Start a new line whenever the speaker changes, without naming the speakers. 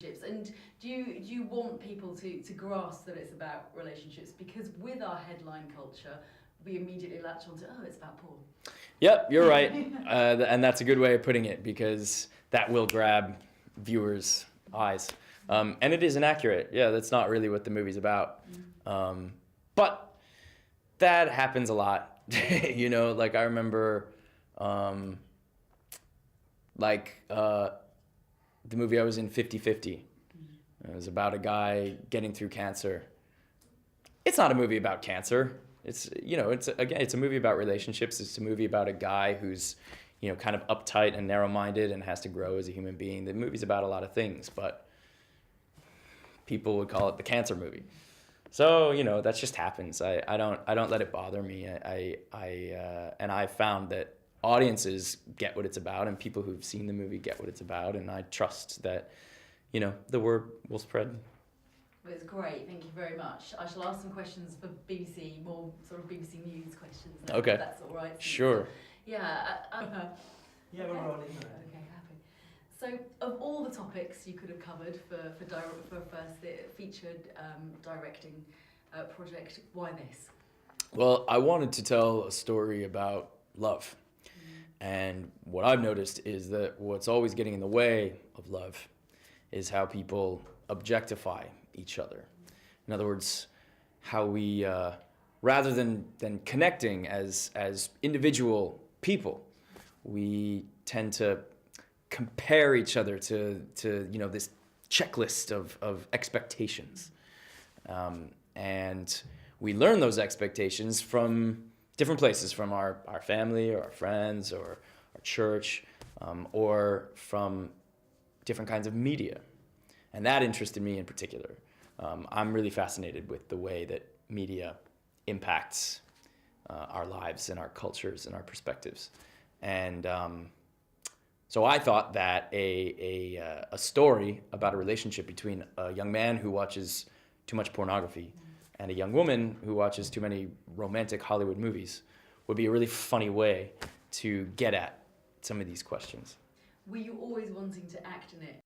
And do you want people to grasp that it's about relationships? Because with our headline culture, we immediately latch onto, oh, it's about porn.
Yep, you're right. And that's a good way of putting it, because that will grab viewers' eyes. And it is inaccurate. Yeah, that's not really what the movie's about. But that happens a lot. You know, like I remember the movie I was in, 50-50. It was about a guy getting through cancer. It's not a movie about cancer. It's, you know, it's a movie about relationships. It's a movie about a guy who's, you know, kind of uptight and narrow-minded and has to grow as a human being. The movie's about a lot of things, but people would call it the cancer movie. So, you know, that just happens. I don't let it bother me. And I found that audiences get what it's about, and people who've seen the movie get what it's about, and I trust that, you know, the word will spread.
Well, it's great, thank you very much. I shall ask some questions for BBC, more sort of BBC News questions.
Okay.
If that's all right.
Sure.
Yeah.
Yeah, we're rolling.
Okay, happy. So, of all the topics you could have covered for a first featured directing project, why this?
Well, I wanted to tell a story about love. And what I've noticed is that what's always getting in the way of love is how people objectify each other. In other words, how we, rather than connecting as individual people, we tend to compare each other to you know, this checklist of expectations. And we learn those expectations from different places, from our family or our friends or our church, or from different kinds of media. And that interested me in particular. I'm really fascinated with the way that media impacts our lives and our cultures and our perspectives. And so I thought that a story about a relationship between a young man who watches too much pornography and a young woman who watches too many romantic Hollywood movies would be a really funny way to get at some of these questions.
Were you always wanting to act in it?